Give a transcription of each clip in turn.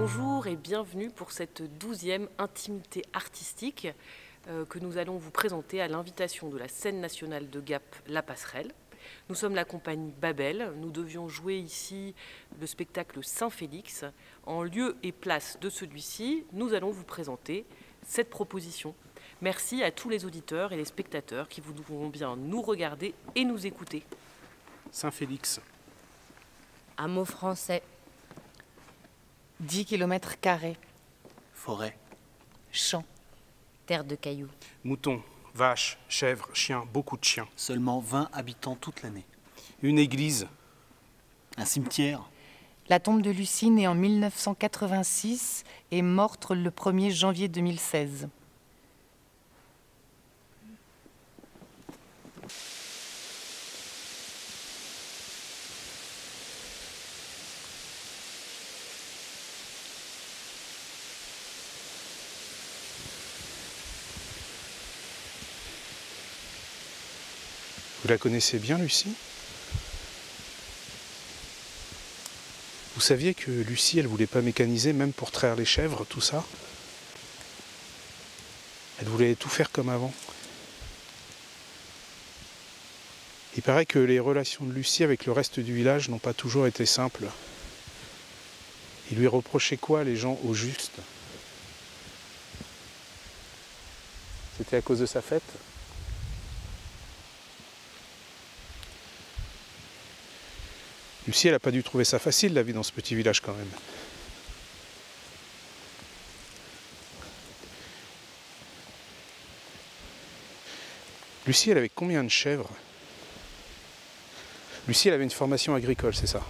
Bonjour et bienvenue pour cette 12e intimité artistique que nous allons vous présenter à l'invitation de la scène nationale de Gap La Passerelle. Nous sommes la compagnie Babel. Nous devions jouer ici le spectacle Saint-Félix. En lieu et place de celui-ci, nous allons vous présenter cette proposition. Merci à tous les auditeurs et les spectateurs qui voudront bien nous regarder et nous écouter. Saint-Félix. Un mot français. 10 km². Forêt. Champ. Terre de cailloux. Moutons, vaches, chèvres, chiens, beaucoup de chiens. Seulement 20 habitants toute l'année. Une église. Un cimetière. La tombe de Lucie, née en 1986, est morte le 1er janvier 2016. Vous la connaissez bien, Lucie? Vous saviez que Lucie, elle voulait pas mécaniser, même pour traire les chèvres, tout ça? Elle voulait tout faire comme avant. Il paraît que les relations de Lucie avec le reste du village n'ont pas toujours été simples. Ils lui reprochaient quoi, les gens, au juste? C'était à cause de sa fête? Lucie, elle n'a pas dû trouver ça facile, la vie dans ce petit village quand même. Lucie, elle avait combien de chèvres? Lucie, elle avait une formation agricole, c'est ça?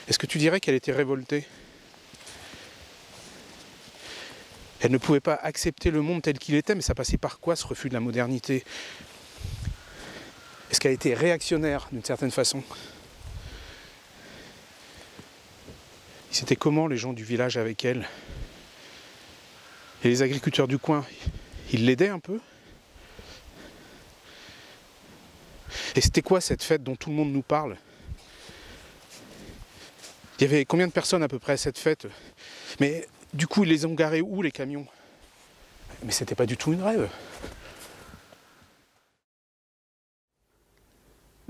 Est-ce que tu dirais qu'elle était révoltée? Elle ne pouvait pas accepter le monde tel qu'il était, mais ça passait par quoi, ce refus de la modernité? Est-ce qu'elle était réactionnaire d'une certaine façon? C'était comment les gens du village avec elle? Et les agriculteurs du coin, ils l'aidaient un peu? Et c'était quoi cette fête dont tout le monde nous parle? Il y avait combien de personnes à peu près à cette fête? Mais du coup, ils les ont garés où, les camions? Mais c'était pas du tout une rêve.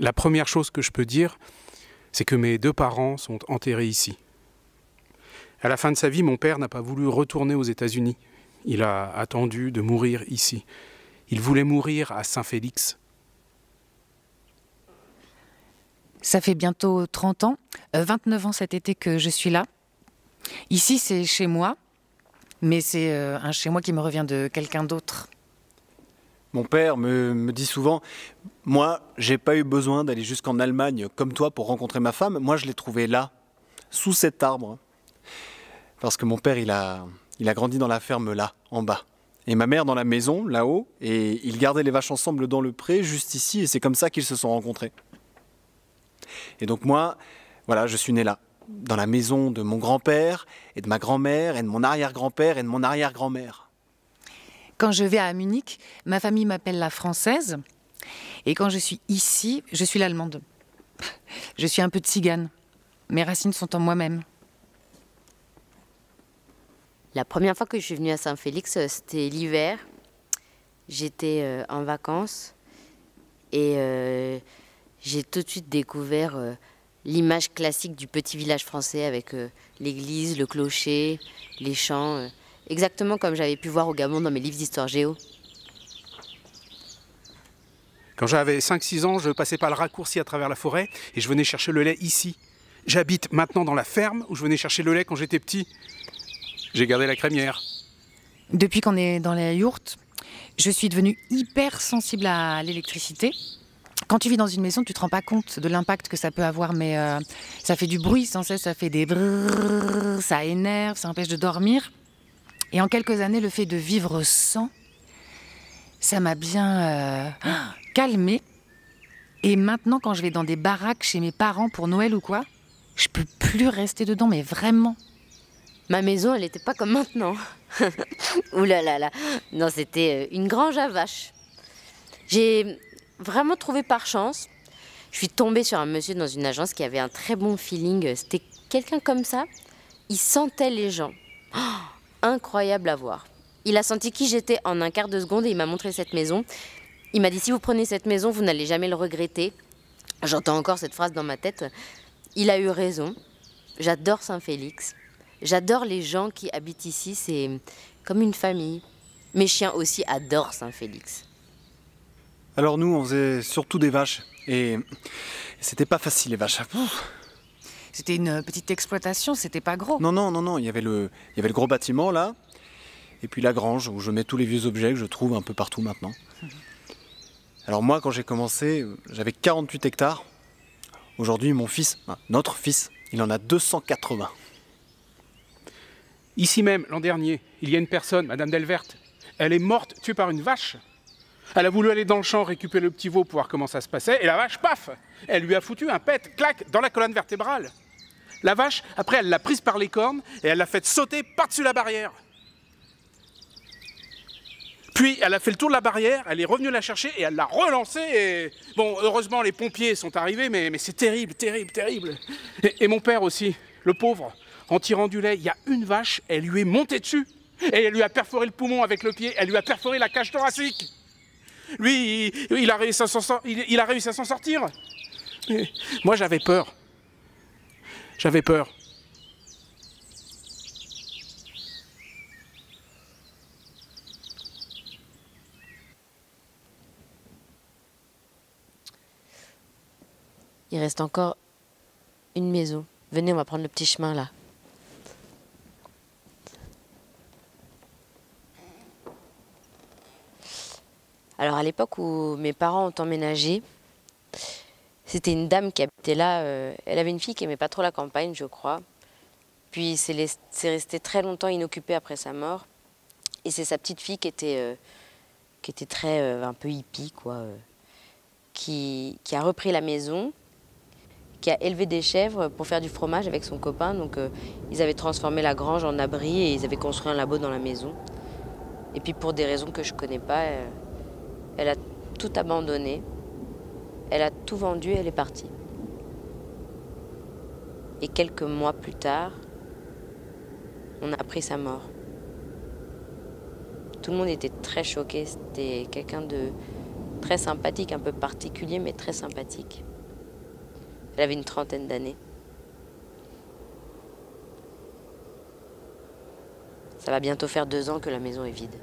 La première chose que je peux dire, c'est que mes deux parents sont enterrés ici. À la fin de sa vie, mon père n'a pas voulu retourner aux États-Unis. Il a attendu de mourir ici. Il voulait mourir à Saint-Félix. Ça fait bientôt 30 ans, 29 ans cet été que je suis là. Ici, c'est chez moi, mais c'est un chez moi qui me revient de quelqu'un d'autre. Mon père me dit souvent, moi, j'ai pas eu besoin d'aller jusqu'en Allemagne comme toi pour rencontrer ma femme. Moi, je l'ai trouvée là, sous cet arbre. Parce que mon père, il a grandi dans la ferme là, en bas. Et ma mère dans la maison, là-haut. Et ils gardaient les vaches ensemble dans le pré, juste ici. Et c'est comme ça qu'ils se sont rencontrés. Et donc moi, voilà, je suis né là. Dans la maison de mon grand-père, et de ma grand-mère, et de mon arrière-grand-père, et de mon arrière-grand-mère. Quand je vais à Munich, ma famille m'appelle la française. Et quand je suis ici, je suis l'allemande. Je suis un peu tzigane. Mes racines sont en moi-même. La première fois que je suis venue à Saint-Félix, c'était l'hiver. J'étais en vacances et j'ai tout de suite découvert l'image classique du petit village français avec l'église, le clocher, les champs, exactement comme j'avais pu voir au Gabon dans mes livres d'histoire géo. Quand j'avais 5-6 ans, je passais par le raccourci à travers la forêt et je venais chercher le lait ici. J'habite maintenant dans la ferme où je venais chercher le lait quand j'étais petit. J'ai gardé la crémière. Depuis qu'on est dans la yourte, je suis devenue hyper sensible à l'électricité. Quand tu vis dans une maison, tu te rends pas compte de l'impact que ça peut avoir, mais ça fait du bruit sans cesse, ça fait des brrrr, ça énerve, ça empêche de dormir. Et en quelques années, le fait de vivre sans, ça m'a bien calmée. Et maintenant, quand je vais dans des baraques chez mes parents pour Noël ou quoi, je peux plus rester dedans, mais vraiment. Ma maison, elle n'était pas comme maintenant. Ouh là là là. Non, c'était une grange à vaches. J'ai vraiment trouvé par chance Je suis tombée sur un monsieur dans une agence qui avait un très bon feeling. C'était quelqu'un comme ça. Il sentait les gens. Oh, incroyable à voir. Il a senti qui j'étais en un quart de seconde et il m'a montré cette maison. Il m'a dit, si vous prenez cette maison, vous n'allez jamais le regretter. J'entends encore cette phrase dans ma tête. Il a eu raison. J'adore Saint-Félix. J'adore les gens qui habitent ici. C'est comme une famille. Mes chiens aussi adorent Saint-Félix. Alors nous, on faisait surtout des vaches. Et c'était pas facile, les vaches. C'était une petite exploitation, c'était pas gros. Non. Il y avait le gros bâtiment, là. Et puis la grange, où je mets tous les vieux objets que je trouve un peu partout maintenant. Alors moi, quand j'ai commencé, j'avais 48 hectares. Aujourd'hui, mon fils, notre fils, il en a 280. Ici même, l'an dernier, il y a une personne, Madame Delverte. Elle est morte, tuée par une vache. Elle a voulu aller dans le champ récupérer le petit veau pour voir comment ça se passait. Et la vache, paf, elle lui a foutu un pet, clac, dans la colonne vertébrale. La vache, après, elle l'a prise par les cornes et elle l'a fait sauter par-dessus la barrière. Puis, elle a fait le tour de la barrière, elle est revenue la chercher et elle l'a relancée. Et... Bon, heureusement, les pompiers sont arrivés, mais c'est terrible, terrible, terrible. Et mon père aussi, le pauvre, en tirant du lait, il y a une vache, elle lui est montée dessus. Et elle lui a perforé le poumon avec le pied, elle lui a perforé la cage thoracique. Lui, il a réussi à s'en sortir. Et moi, j'avais peur. J'avais peur. Il reste encore une maison. Venez, on va prendre le petit chemin là. Alors à l'époque où mes parents ont emménagé, c'était une dame qui habitait là. Elle avait une fille qui n'aimait pas trop la campagne, je crois. Puis c'est resté très longtemps inoccupé après sa mort. Et c'est sa petite fille qui était très un peu hippie, quoi, qui a repris la maison, qui a élevé des chèvres pour faire du fromage avec son copain. Donc ils avaient transformé la grange en abri et ils avaient construit un labo dans la maison. Et puis pour des raisons que je ne connais pas, elle a tout abandonné. Elle a tout vendu, elle est partie. Et quelques mois plus tard, on a appris sa mort. Tout le monde était très choqué. C'était quelqu'un de très sympathique, un peu particulier, mais très sympathique. Elle avait une trentaine d'années. Ça va bientôt faire 2 ans que la maison est vide.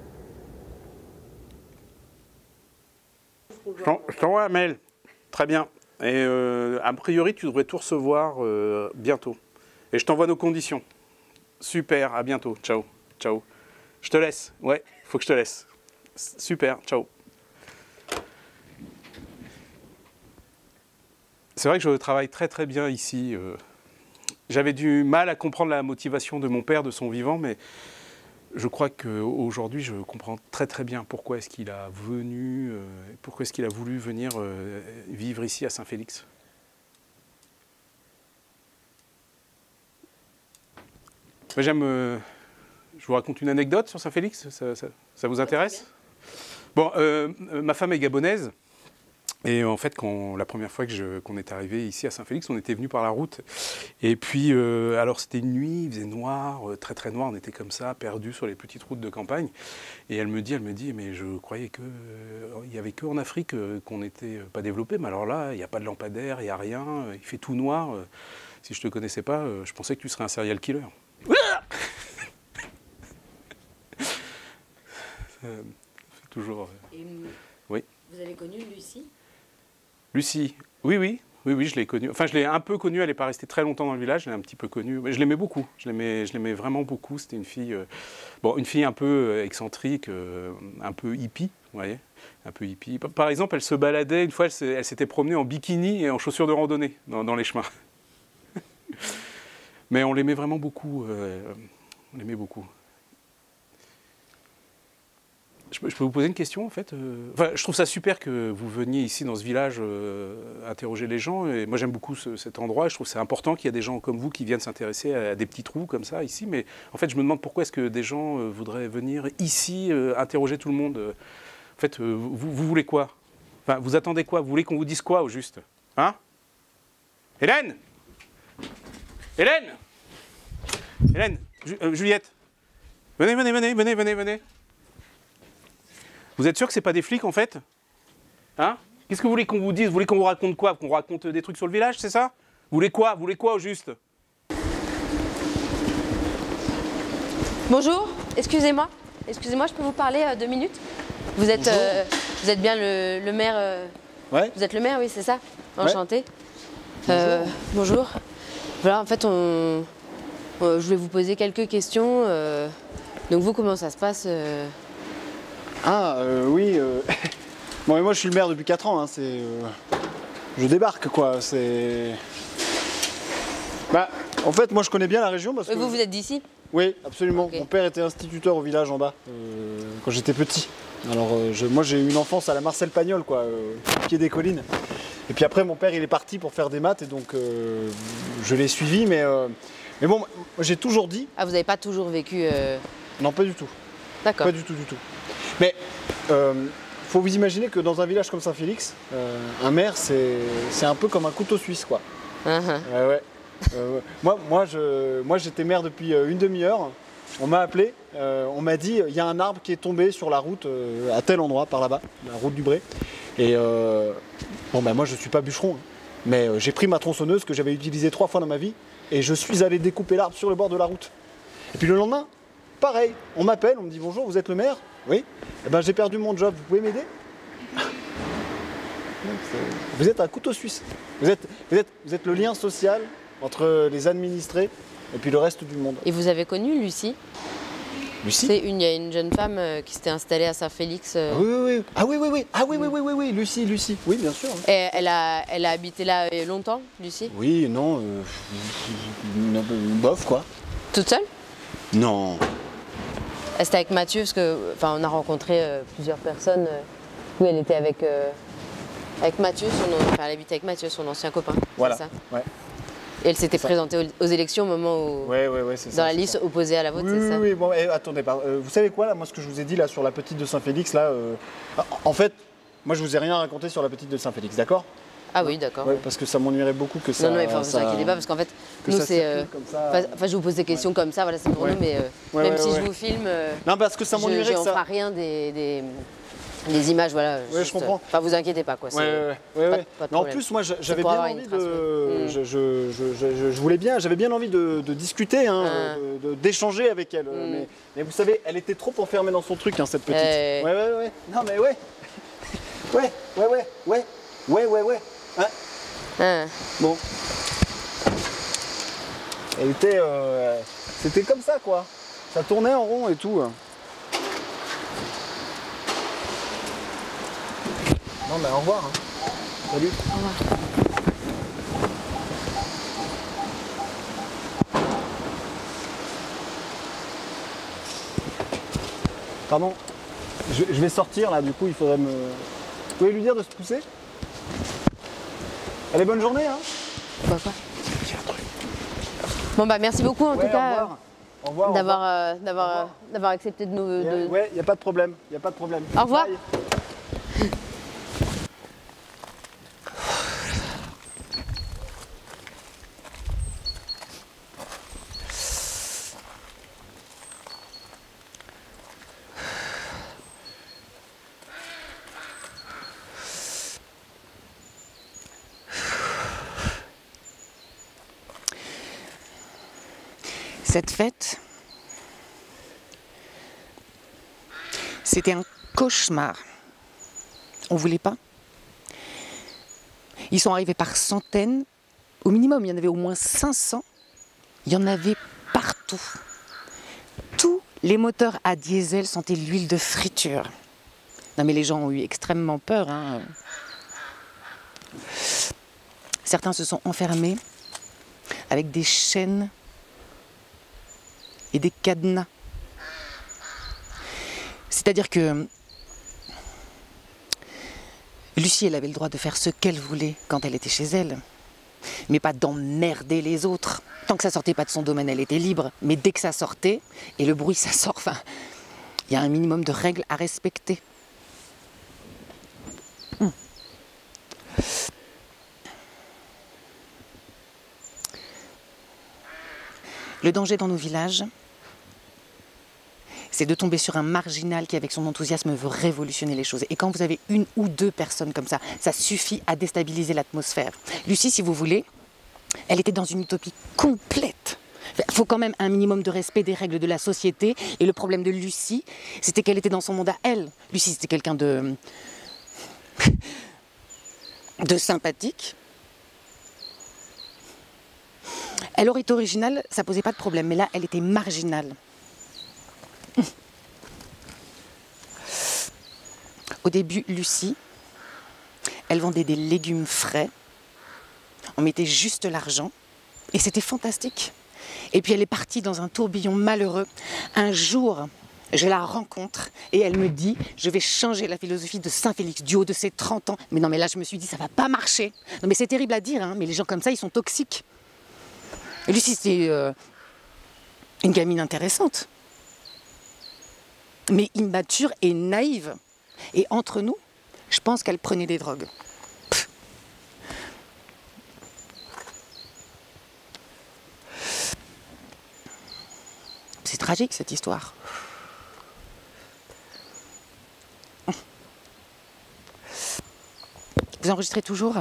Je t'envoie un mail. Très bien. Et a priori, tu devrais tout recevoir bientôt. Et je t'envoie nos conditions. Super, à bientôt. Ciao. Ciao. Je te laisse. Ouais, faut que je te laisse. Super, ciao. C'est vrai que je travaille très très bien ici. J'avais du mal à comprendre la motivation de mon père de son vivant, mais je crois qu'aujourd'hui, je comprends très très bien pourquoi est-ce qu'il a pourquoi est-ce qu'il a voulu venir vivre ici à Saint-Félix. J'aime. Je vous raconte une anecdote sur Saint-Félix, ça vous intéresse? Bon, ma femme est gabonaise. Et en fait, la première fois qu'on est arrivé ici à Saint-Félix, on était venu par la route. Et puis, alors c'était une nuit, il faisait noir, très très noir, on était comme ça, perdus sur les petites routes de campagne. Et elle me dit, mais je croyais qu'il n'y avait qu'en Afrique qu'on n'était pas développé. Mais alors là, il n'y a pas de lampadaire, il n'y a rien, il fait tout noir. Si je ne te connaissais pas, je pensais que tu serais un serial killer. C'est toujours... Oui. Vous avez connu Lucie ? Lucie, oui, je l'ai connue. Enfin, je l'ai un peu connue, elle n'est pas restée très longtemps dans le village, je l'ai un petit peu connue. Mais je l'aimais beaucoup, je l'aimais vraiment beaucoup. C'était une fille, une fille un peu excentrique, un peu hippie, vous voyez, un peu hippie. Par exemple, elle se baladait, une fois, elle s'était promenée en bikini et en chaussures de randonnée dans les chemins. Mais on l'aimait vraiment beaucoup, on l'aimait beaucoup. Je peux vous poser une question, en fait je trouve ça super que vous veniez ici, dans ce village, interroger les gens. Et moi, j'aime beaucoup cet endroit. Je trouve que c'est important qu'il y ait des gens comme vous qui viennent s'intéresser à des petits trous comme ça, ici. Mais en fait, je me demande pourquoi est-ce que des gens voudraient venir ici, interroger tout le monde. En fait, vous voulez quoi? Enfin, vous attendez quoi? Vous voulez qu'on vous dise quoi, au juste? Hein? Hélène? Hélène? Hélène? Juliette? Venez. Vous êtes sûr que c'est pas des flics en fait? Hein? Qu'est-ce que vous voulez qu'on vous dise? Vous voulez qu'on vous raconte quoi? Qu'on vous raconte des trucs sur le village, c'est ça? Vous voulez quoi? Vous voulez quoi au juste? Bonjour, excusez-moi, je peux vous parler 2 minutes? Vous êtes bien le maire Ouais. Vous êtes le maire, oui, c'est ça? Enchanté. Bonjour. Voilà, en fait, je voulais vous poser quelques questions. Donc vous, comment ça se passe Oui. Bon, mais moi je suis le maire depuis 4 ans, hein, je débarque quoi, Bah, en fait, moi je connais bien la région parce que... Vous êtes d'ici? Oui, absolument. Ok. Mon père était instituteur au village en bas, quand j'étais petit. Alors, moi j'ai eu une enfance à la Marcel Pagnol, quoi, au pied des collines. Et puis après, mon père il est parti pour faire des maths et donc je l'ai suivi, mais bon, moi, j'ai toujours dit... Ah, vous n'avez pas toujours vécu... Non, pas du tout. D'accord. Pas du tout. Mais faut vous imaginer que dans un village comme Saint-Félix, un maire c'est un peu comme un couteau suisse, quoi. Ouais. Moi j'étais maire depuis une demi-heure. On m'a appelé, on m'a dit il y a un arbre qui est tombé sur la route à tel endroit par là-bas, la route du Bré. Et bon ben moi je suis pas bûcheron, hein, mais j'ai pris ma tronçonneuse que j'avais utilisée 3 fois dans ma vie et je suis allé découper l'arbre sur le bord de la route. Et puis le lendemain, pareil, on m'appelle, on me dit bonjour, vous êtes le maire? Oui. Eh ben j'ai perdu mon job, vous pouvez m'aider? Vous êtes un couteau suisse. Vous êtes le lien social entre les administrés et puis le reste du monde. Et vous avez connu Lucie? Lucie? Il y a une jeune femme qui s'était installée à Saint-Félix. Oui. Ah oui, Lucie. Oui, bien sûr. Et elle a habité là longtemps, Lucie? Oui, non, bof quoi. Toute seule? Non. C'était avec Mathieu, parce que, on a rencontré plusieurs personnes. Oui, elle était avec Mathieu, elle habitait avec Mathieu, son ancien copain. Voilà. C'est ça? Ouais. Et elle s'était présentée aux élections au moment où, c'est ça. dans la liste opposée à la vôtre, c'est ça? Oui, bon, attendez, vous savez quoi, là, moi, ce que je vous ai dit, là, sur la petite de Saint-Félix, là, en fait, moi, je vous ai rien raconté sur la petite de Saint-Félix, d'accord? Ah oui, d'accord. Ouais, parce que ça m'ennuierait beaucoup que ça... Non, mais vous inquiétez pas, parce qu'en fait, nous, c'est... je vous pose des questions comme ça, voilà, c'est pour nous, mais même si je vous filme, non, parce que ça m'ennuierait que ça... on fera rien des images, voilà. Ouais, je comprends. Enfin, vous inquiétez pas, quoi. Ouais. Mais en plus, moi, j'avais bien envie de... J'avais bien envie de discuter, hein, d'échanger avec elle. Mais vous savez, elle était trop enfermée dans son truc, hein, cette petite. Ouais. Non, mais ouais. Ouais. Hein? Bon. Elle était... C'était comme ça, quoi. Ça tournait en rond et tout. Non, mais au revoir. Hein. Salut. Au revoir. Pardon, je vais sortir là, du coup, il faudrait me... Vous pouvez lui dire de se pousser? Allez, bonne journée, hein. Quoi? Bon, merci beaucoup, en tout cas, au revoir. d'avoir accepté de nous... Ouais, il n'y a pas de problème, Au revoir. Bye. Cette fête, c'était un cauchemar. On ne voulait pas. Ils sont arrivés par centaines. Au minimum, il y en avait au moins 500. Il y en avait partout. Tous les moteurs à diesel sentaient l'huile de friture. Non mais les gens ont eu extrêmement peur, hein. Certains se sont enfermés avec des chaînes et des cadenas. C'est-à-dire que Lucie, elle avait le droit de faire ce qu'elle voulait quand elle était chez elle, mais pas d'emmerder les autres. Tant que ça sortait pas de son domaine, elle était libre, mais dès que ça sortait, et le bruit ça sort, il y a un minimum de règles à respecter. Le danger dans nos villages, c'est de tomber sur un marginal qui, avec son enthousiasme, veut révolutionner les choses. Et quand vous avez une ou deux personnes comme ça suffit à déstabiliser l'atmosphère. Lucie, si vous voulez, elle était dans une utopie complète. Il faut quand même un minimum de respect des règles de la société. Et le problème de Lucie, c'était qu'elle était dans son monde à elle. Lucie, c'était quelqu'un de sympathique. Elle aurait été originale, ça posait pas de problème. Mais là, elle était marginale. Au début, Lucie, elle vendait des légumes frais. On mettait juste l'argent. Et c'était fantastique. Et puis elle est partie dans un tourbillon malheureux. Un jour, je la rencontre et elle me dit « Je vais changer la philosophie de Saint-Félix du haut de ses 30 ans. » Mais non, mais là, je me suis dit « Ça va pas marcher. » Non, mais c'est terrible à dire, hein, mais les gens comme ça, ils sont toxiques. Et Lucie, c'était une gamine intéressante. Mais immature et naïve. Et entre nous, je pense qu'elle prenait des drogues. Pff. C'est tragique cette histoire. Vous enregistrez toujours ?